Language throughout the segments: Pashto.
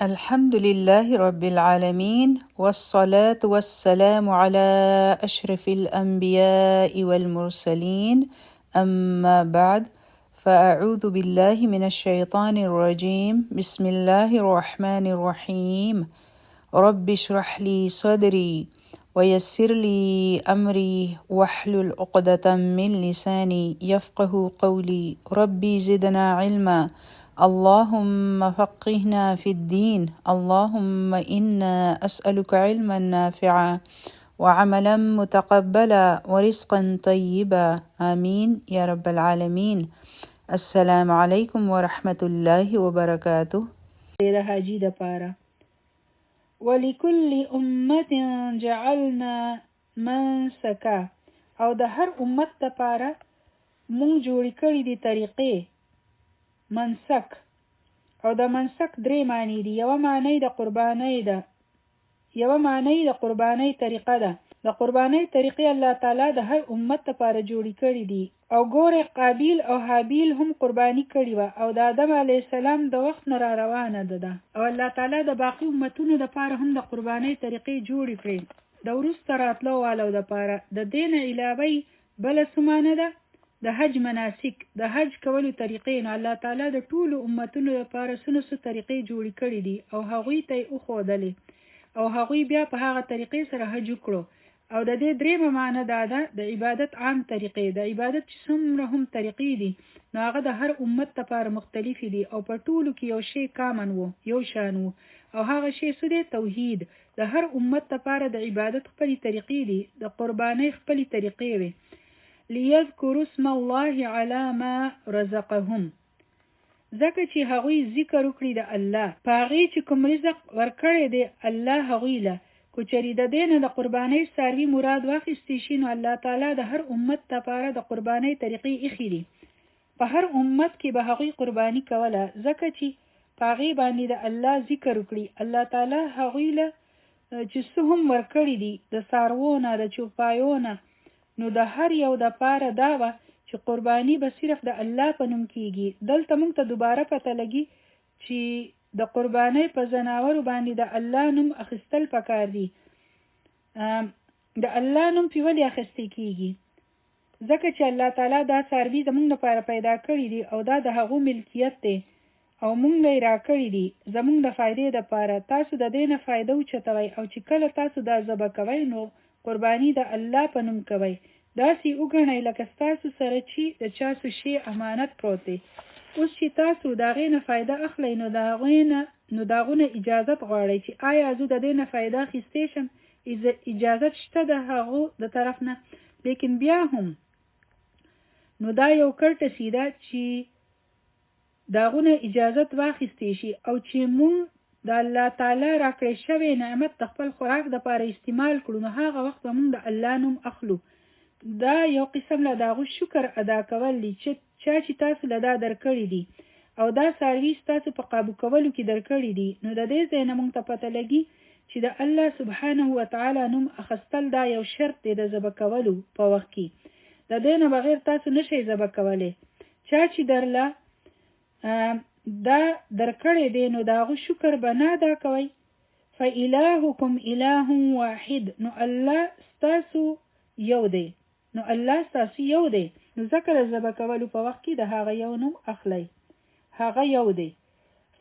الحمد لله رب العالمين والصلاة والسلام على أشرف الأنبياء والمرسلين أما بعد فأعوذ بالله من الشيطان الرجيم بسم الله الرحمن الرحيم رب اشرح لي صدري ويسر لي أمري واحلل عقدة من لساني يفقه قولي ربي زدنا علما اللهم فقهنا في الدين اللهم إنا أسألك علما نافعا وعملا متقبلا ورزقا طيبا آمين يا رب العالمين. السلام عليكم ورحمة الله وبركاته. حاجی د پاره ولکل امت جعلنا منسکا او د هر امت د پاره مونږ جوړ کړی دي طریقې منسک او د منسک درې معنی دي. یو معنی د قربانی ده، یو معنی د قربانی طریقه ده. د قربانی طریقې الله تعالی د هر امت لپاره جوړې کړې دي. او ګوره قابیل او حابیل هم قربانی کړې وه او د آدم علیه السلام د وخت نه را روانه ده او الله تعالی د باقی امتونو لپاره هم د قربانی طریقې جوړې کړې. د وروسته راتلو والو لپاره د دې نه علاوه بله څه معنی ده د حج مناسک، د حج کولو طریقې. نو الله تعالی د ټولو امتونو لپاره څه طریقې جوړې کړې دي او هغوی ته یې وښودلې او هغوی بیا په هغه طریقې سره حج وکړو. او د دې درېمه معنی دا ده د عبادت عام طریقې. د عبادت چې څومره هم طریقې دي نو هغه د هر امت لپاره مختلفې دي او په ټولو کې یو شی کامن وو، یو شان وو، او هغه شی څه دی؟ توحید. د هر امت لپاره د عبادت خپلې طریقې دي، د قربانۍ خپلې طریقې وي. لیذکروا اسم الله علی ما رزقهم، ځکه چې هغوی ذکر وکړي د الله په هغې چې کوم رزق ورکړی دی الله هغوی له. که چېرې د دې نه د قربانۍ څاروي مراد واخیستې شي نو الله تعالی د هر امت لپاره د قربانۍ طریقې ایښي دي. په هر امت کې به هغوی قرباني کوله ځکه چې په هغې باندې د الله ذکر وکړي. الله تعالی هغوی له چې څه هم ورکړي دي د څاروو نه، د چوپایو نه، نو د هر یو د پاره دا وه چې قرباني به صرف د الله په نوم کیږي. دلته موږ ته دوباره پته لګي چې د قربانۍ په ځناورو باندې د الله نوم اخیستل پکار دي. د الله نوم پې ولې اخیستل کیږي؟ ځکه چې الله تعالی دا څاروي زموږ لپاره پیدا کړي دي او دا د هغو ملکیت دی او موږ له یې راکړي دي زموږ د فایدې دپاره. تاسو د دې نه فایده اوچتوئ او چې کله تاسو دا ذبح کوئ نو قرباني د الله په نوم کوئ. داسې وګڼئ لکه ستاسو سره چې د چا څه شی امانت پروت دی. اوس چې تاسو د هغې نه فایده اخلئ نو د هغو نه اجازت غواړئ چې آیا زه د دې نه فایده اخیستی شم. اجازت شته د هغو د طرف نه، لیکن بیا هم نو دا یو کرټسي ده چې د هغو نه اجازت واخیستی شي او چې مونږ د الله تعالی راکړی شوی نعمت د خپل خوراک دپاره استعمال کړو نو هغه وخت به مونږ د الله نوم اخلو. دا یو قسم له د هغو شکر ادا کول دي چې چا چې تاسو له دا درکړي دي او دا څاروي ستاسو په قابو کولو کې درکړي دي. نو د دې ځای نه مونږ ته پته لګي چې د الله سبحانه وتعالی نوم اخیستل دا یو شرط دی د ذبح کولو په وخت کې. د دې نه بغیر تاسو نشئ ذبح کولی. چا چې درله دا درکړی دی نو د هغو شکر به نه ادا کوئ. فإلهکم إله واحد، نو الله ستاسو یو دی، نو الله ستاسو یو دی، نو ځکه د ذبح کولو په وخت کې د هغه یو نوم اخلئ، هغه یو دی.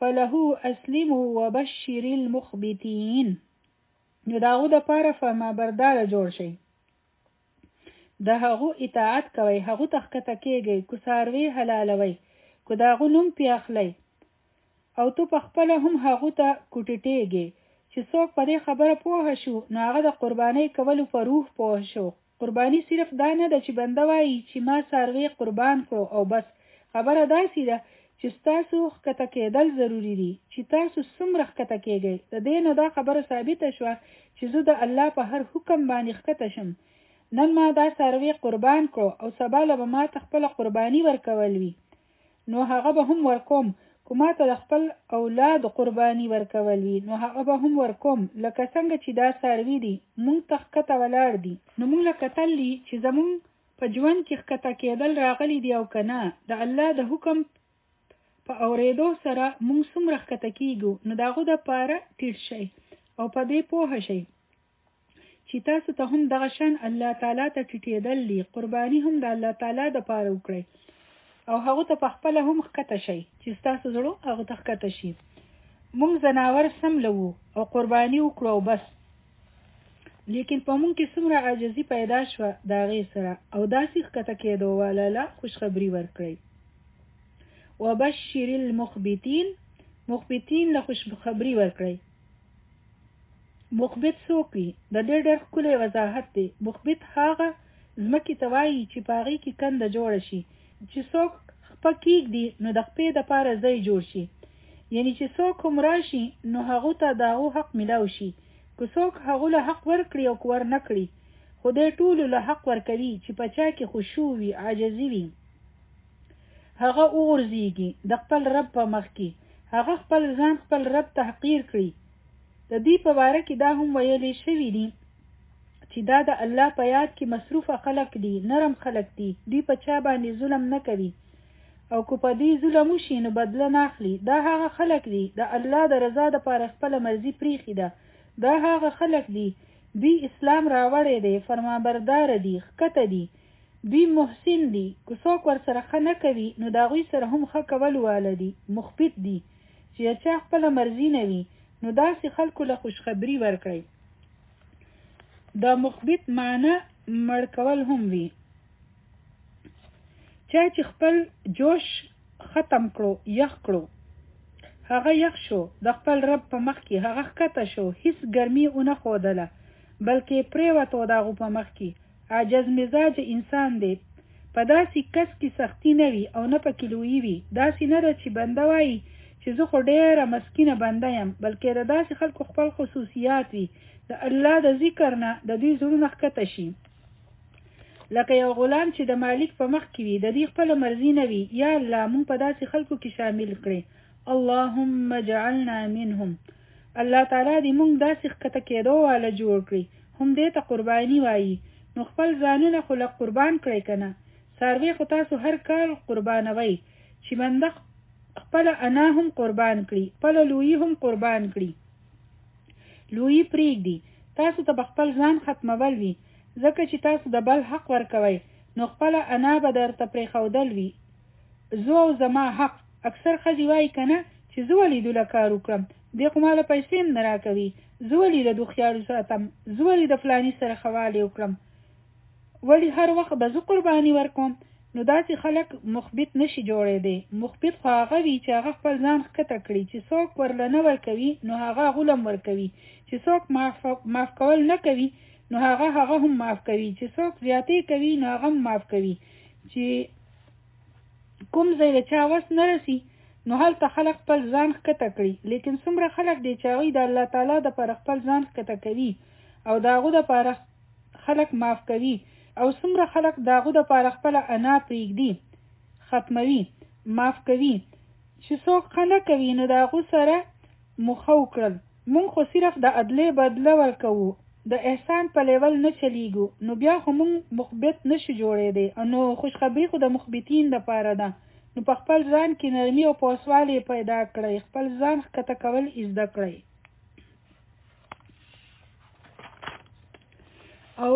فله اسلموا وبشر المخبتین، نو د هغو دپاره فرمانبرداره جوړ شئ، د هغو اطاعت کوئ، هغو ته ښکته کیږئ، که څاروي حلالوئ، که د هغو نوم پې اخلئ او تو په خپله هم هغو ته کوټټېږې. چې څوک په دې خبره پوه شو نو هغه د قربانۍ کولو په روح پوه شو. قرباني صرف دا نه ده چې بنده وایي چې ما څاروی قربان کړو او بس. خبره داسې ده چې ستاسو ښکته کېدل ضروري دي چې تاسو څومره ښکته کېږئ. د دې نه دا خبره ثابته شوه چې زه د الله په هر حکم باندې ښکته شم. نن ما دا څاروی قربان کړو او سبا له به ما ته خپله قرباني ورکول وي نو هغه به هم ورکوم. که ما ته د خپل اولاد قرباني ورکول وي نو هغه به هم ورکوم. لکه څنګه چې دا څاروي دي مونږ ته ښکته ولاړ دي نو مونږ له کتل دي چې زمونږ په ژوند کې ښکته کېدل راغلي دي او که نه. د الله د حکم په اورېدو سره مونږ څومره ښکته کیږو نو د هغو دپاره ټیټ شئ او په دې پوهه شئ چې تاسو ته هم دغه شان الله تعالی ته ټیټېدل دي. قرباني هم د الله تعالی دپاره وکړئ او هغو ته پخپله هم ښکته شئ چې ستاسو زړه هغو ته ښکته شي. مونږ ځناور سملوو او قرباني وکړو او بس، لیکن په مونږ کې څومره عاجزي پیدا شوه د هغې سره او داسې ښکته کېدو والا خوشخبري ورکړئ. وبشر المخبتین، مخبتین له خوشخبري ورکړئ. مخبت څوک وي؟ د دې ډېر ښکلی وضاحت دی. مخبت هغه ځمکې ته وایي چې په هغې کې کنده جوړه شي چې څوک خپه کېږدي نو د خپې دپاره ځای جوړ شي، یعنی چې څوک هم راشي نو هغو ته د هغو حق میلاو شي. که څوک هغو له حق ورکړي او که ور نه کړي، خو دی ټولو له حق ورکوي چې په چا کې خشوع وي، عاجزي وي. هغه وغورځېږي د خپل رب په مخ کې، هغه خپل ځان خپل رب تحقیر کړي. د دې په باره کې دا هم ویلې شوي دي چې دا د الله په یاد کې مصروفه خلق دي، نرم خلق دي، دوی په چا باندې ظلم نه کوي او که په دې ظلم وشي نو بدله نه اخلي. دا هغه خلق دي د الله د رضا دپاره خپله مرضي پریښې ده. دا هغه خلق دي دوی اسلام راوړی دی، فرمانبرداره دي، ښکته دي، دوی محسن دي. که څوک ورسره ښه نه کوي نو د هغوی سره هم ښه کول واله دي. مخبت دي چې چا خپله مرضي نه وي نو داسې خلکو له خوشخبري ورکړئ. دا مخبت معنی مړ کول هم وي. چا چې خپل جوش ختم کړو، یخ کړو، هغه یخ شو د خپل رب په مخ کې، هغه ښکته شو، هیڅ ګرمي ونه ښودله بلکې پرېوتو د هغو په مخ کې. عاجز مزاج انسان دی، په داسې کس کې سختي نه وي او نه پکې لویي وي. داسې نه ده چې بنده وایي چې زه خو ډېره مسکینه بنده یم، بلکې د داسې خلکو خپل خصوصیات وي. د الله د ذکر نه د دوی زړونه ښکته شي، لکه یو غلام چې د مالک په مخ کې وي، د دې خپله مرضي نه وي. یا الله مونږ په داسې خلکو کې شامل کړي. اللهم اجعلنا منهم. الله تعالی دې مونږ داسې ښکته کېدو واله جوړ کړي. هم دې ته قرباني وایي نو خپل ځانونه خو له قربان کړئ که نه. څاروي خو تاسو هر کال قربانوئ چې بنده خپله انا هم قربان کړي، خپله لویي هم قربان کړي. لویي پرېږدي، تاسو ته به خپل ځان ختمول وي، ځکه چې تاسو د بل حق ورکوئ نو خپله انا به درته پرېښودل وي. زه او زما حق. اکثر ښځې وایي که نه چې زه ولې دوله کار وکړم، دی خو ما له پیسې هم نه راکوي، زه ولې له دوښیارو ساتم، زه ولې د فلاني سره ښه والی وکړم، ولې هر وخت به زه قرباني ورکوم. نو داسې خلک مخبت نشي جوړېدی. مخبت خو هغه وي چې هغه خپل ځان ښکته کړي، چې څوک ورله نه ورکوي نو هغه غلم ورکوي، چې څوک معاف کول نه کوي نو هغه هم معاف کوي، چې څوک زیاتې کوي نو هغه هم معاف کوي. چې کوم ځای د چا وس نه رسي نو هلته خلک خپل ځان ښکته کړي. لیکن څومره خلک دی چې هغوی د الله تعالی دپاره خپل ځان ښکته کوي او د هغو دپاره خلک معاف کوي، او څومره خلک د هغو دپاره خپله انا پرېږدي، ختموي، معاف کوي. چې څوک ښه نه کوي نو د هغو سره مو ښه وکړل. مونږ خو صرف د عدلې بدله ورکوو، د احسان په لیول نه چلیږو، نو بیا خو مونږ مخبت نشو جوړېدی. نو خوشخبري خو د مخبتین دپاره ده. نو په خپل ځان کې نرمي او پوسوالی پیدا کړئ، خپل ځان ښکته کول زده کړئ. او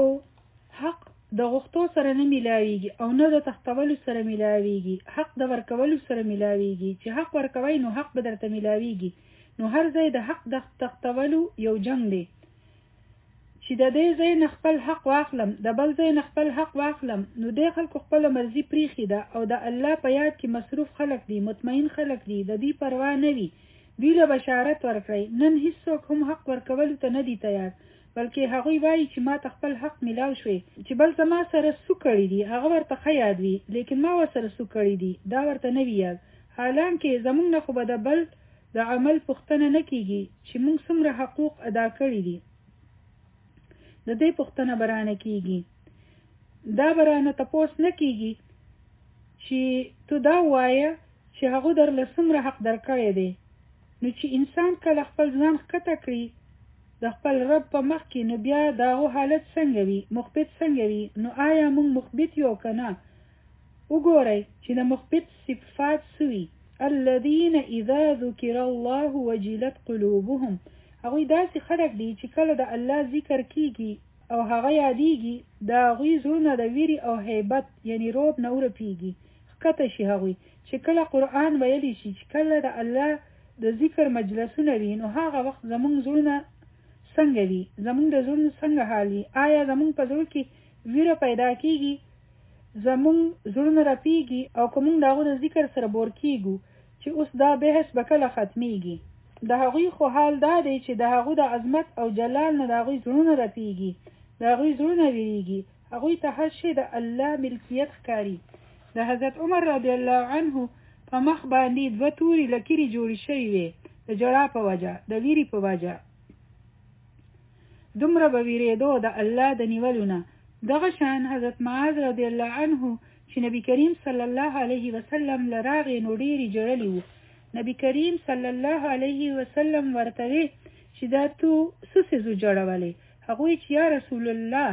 حق د غوښتو سره نه میلاویږي او نه د تختولو سره میلاویږي، حق د ورکولو سره میلاویږي. چې حق ورکوئ نو حق به درته میلاویږي. نو هر ځای د حق د تختولو یو جنگ دی، چې د دې ځای نه خپل حق واخلم، د بل ځای نه خپل حق واخلم. نو دې خلکو خپله مرضي پریښې ده او د الله په یاد کې مصروف خلک دي، مطمئن خلک دي، د دې پروا نه وي. دوی له بشارت ورکړئ. نن هیڅوک هم حق ورکولو ته نه دي تیار، بلکې هغوی وایي چې ما ته خپل حق میلاو شوی، چې بل زما سره څه کړي دي هغه ورته ښه یاد وي، لیکن ما ورسره څه کړي دي دا ورته نه وي یاد. حالانکې زموږ نه خو به د بل د عمل پوښتنه نه کېږي چې موږ څومره حقوق ادا کړي دي، د دې پوښتنه به رانه کېږي. دا به رانه تپوس نه کېږي چې تو دا ووایه چې هغو درله څومره حق درکړی دی. نو چې انسان کله خپل ځان ښکته کړي د خپل رب په مخ کې، نو بیا د هغو حالت څنګه وي، مخبت څنګه وي. نو آیا موږ مخبت یو که نه؟ وګورئ چې د مخبت صفات څه وي. الذين اذا ذکر الله وجلت قلوبهم. هغوی داسې خلک دي چې کله د الله ذکر کیږي او هغه یادیږي د هغوی زړونه د ویرې او هیبت یعنی روب نه ورپیږي، ښکته شي هغوی. چې کله قرآن ویلی شي، چې کله د الله د ذکر مجلسونه وي، نو هغه وخت زمونږ زړونه څنګه وي، زمونږ د زړونو څنګه حال وي. آیا زمونږ په زړه کې ویره پیدا کیږي، زمونږ زړونه رپیږي، او که موږ د هغو د ذکر سره بور کیږو چې اوس دا بحث به کله ختمیږي. د هغوی خو حال دا دی چې د هغو د عظمت او جلال نه د هغوی زړونه رپیږي، د هغوی زړونه ویریږي، هغوی ته هر شی د الله ملکیت ښکاري. د حضرت عمر رضی الله عنه په مخ باندې 2 توري لکیرې جوړې شوې وې د ژړا په وجه، د ویرې په وجه. دومره به ویرېدو د الله د نیولو نه. دغه شان حضرت معاذ رضی الله عنه چې نبی کریم صلی الله علیه وسلم لراغې نو ډېرې ژړلې وو. نبی کریم صلی الله علیه وسلم ورته وی چې دا تو څه څیز وژړولې؟ هغوی چې یا رسول الله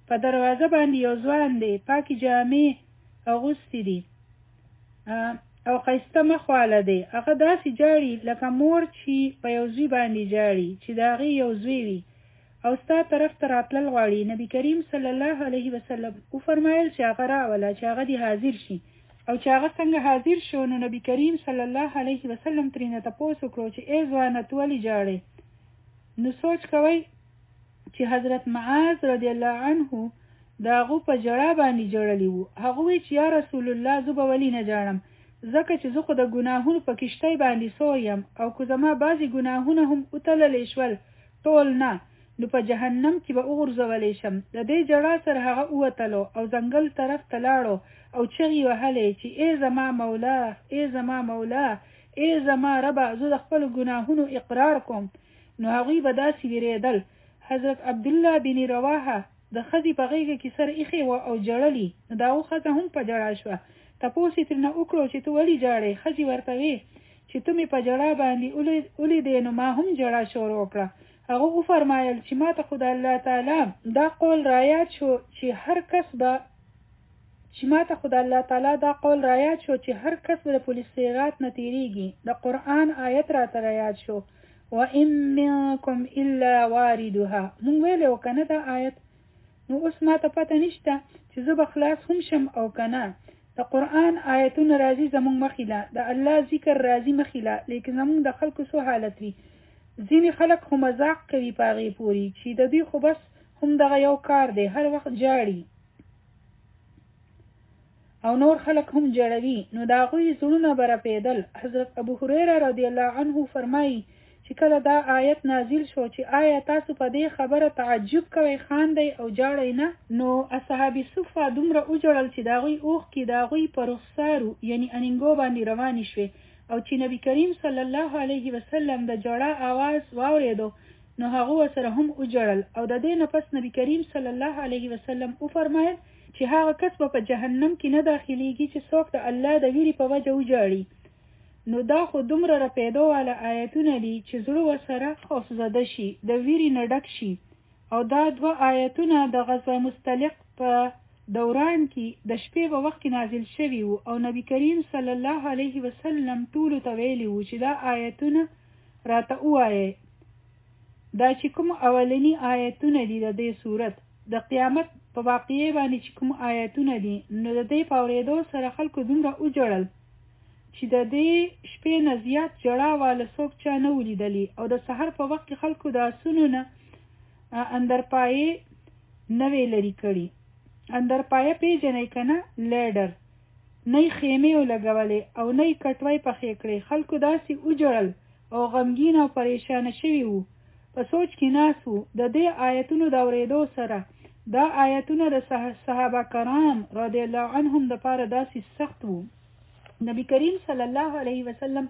په دروازه باندې یو ځوان دی، پاکې جامې اغوستې دي او ښایسته مخ واله دی، هغه داسې جاړي لکه مور چې په یو زوی باندې جاړي چې د هغې یو زوی وي او ستا طرف ته راتلل غواړي. نبی کریم صلی الله علیه وسلم وفرمایل چې هغه راوله، چې هغه دې حاضر شي. او چې هغه څنګه حاضر شو، نو نبی کریم صلی الله علیه وسلم ترېنه تپوس وکړو چې ای ځوانه ته ولې جاړې؟ نو سوچ کوئ چې حضرت معاذ رضی الله عنه د هغو په ژړا باندې ژړلي وو. هغه وی چې یا رسول الله زه به ولې نه ژاړم، ځکه چې زه خو د ګناهونو په کشتۍ باندې سور یم، او که زما بعضې ګناهونه هم وتللی شول، ټول نه، نو په جهنم کې به وغورځولی شم. د دې ژړا سره هغه ووتلو او ځنګل طرف ته لاړو او چغې وهلې چې ای زما مولا، ای زما مولا، ای زما ربه، زه د خپلو ګناهونو اقرار کوم. نو هغوی به داسې ویرېدل. حضرت عبدالله بن رواحه د ښځې په غېږه کې سر ایښی و او ژړلي. نو د هغو ښځه هم په ژړا شوه. تپوس یې ترېنه وکړو چې ته ولې ژاړې؟ ښځې ورته وې چې ته مې په ژړا باندې ولیدې، نو ما هم ژړا شروع کړه. هغه وفرمایل چې ما ته خو د الله تعالی دا قول رایاد شو چې هر کس به هر کس به د پولیس صراط نه تېرېږي. د قرآن آیت راته رایاد شو، وَإِن مِّنكُمْ إِلَّا وَارِدُهَا. مونږ ویلی و که نه دا آیت؟ نو اوس ما ته پته نشته چې زه به خلاص هم شم او که نه. د قرآن آیتونه راځي زمونږ مخې له، د الله ذکر راځي مخې له، لیکن زمونږ د خلکو څو حالت وي. ځینې خلک خو مذاق کوي په هغې پورې چې د دوی خو بس هم دغه یو کار دی، هر وخت جاړي، او نور خلک هم جړوي، نو د هغوی زړونه به رپېدل. حضرت ابو هریره رضی الله عنه فرمایي چې کله دا آیت نازل شو چې آیا تاسو په دې خبره تعجب کوئ، خاندئ او جاړئ نه؟ نو اصحاب صفه دومره وژړل چې د هغوی اوښکې د هغوی په رخسارو یعنی اننګو باندې روانې شوې. او چې نبی کریم صلی الله علیه وسلم د ژړا آواز واورېدو، نو هغه ورسره هم وژړل. او د دې نه پس نبی کریم صلی الله علیه وسلم وفرمایل چې هغه کس به په جهنم کې نه داخليږي چې څوک د الله د ویرې په وجه وژاړي. نو دا خو دومره رپېدو والا آیتونه دي چې زړه ورسره خوفزده شي، د ویرې نه ډک شي. او دا 2 آیتونه د غزوه مستلق په دوران کې د شپې په وخت کې نازل شوي وو، او نبی کریم صلی الله علیه وسلم ټولو ته ویلي وو چې دا آیتونه راته ووایئ. دا چې کوم اولني آیتونه دي د دې صورت د قیامت په واقعې باندې چې کوم آیتونه دي، نو د دې په اورېدو سره خلکو دومره وژړل چې د دې شپې نه زیات ژړا واله څوک چا نه ولیدلي. او د سحر په وخت کې خلکو د آسونو نه اندرپایې نه وې لرې کړي. اندرپایه پیژنئ که نه؟ لیډر. نه یې خیمې ولګولې او نه یې کټوۍ پخې کړې. خلکو داسې وژړل او غمګین او پریشانه شوي وو، په سوچ کې ناست وو. د دې آیتونو د اورېدو سره دا آیتونه د صحابه کرام رضی الله عنهم دپاره داسې سخت وو. نبی کریم صلی الله علیه وسلم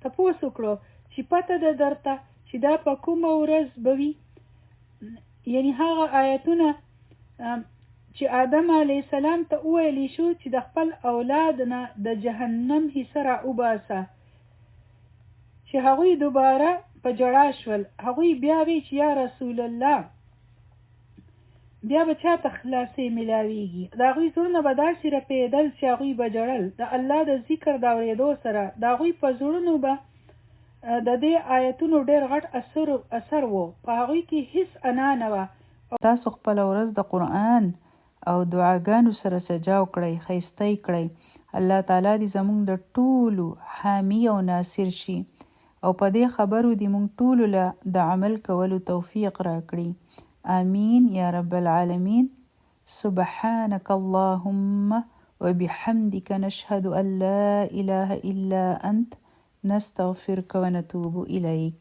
تپوس وکړو چې پته ده درته چې دا په کومه ورځ به وي؟ یعنی هغه آیتونه چې آدم علیه السلام ته وویلی شو چې د خپل اولاد نه د جهنم حصه را وباسه، چې هغوی دوباره په ژړا شول. هغوی بیا وی چې یا رسول الله بیا به چاته خلاصې ملاویږي. د هغوی زړونه به داسې رپېدل چې هغوی به ژړل. د الله د ذکر د اورېدو سره د هغوی په زړونو به د دې آیتونو ډېر غټ اثر و. په هغوی کې هیڅ انا نه وه. تاسو خپله ورځ د قرآن او دعاګانو سره سجاو کړئ، ښایسته یې کړئ. الله تعالی دې زموږ د ټولو حامی او ناصر شي او په دې خبرو دې موږ ټولو له د عمل کولو توفیق راکړي. آمین یا رب العالمین. سبحانك اللهم وبحمدك نشهد أن لا إله إلا أنت نستغفرك ونتوب إليك.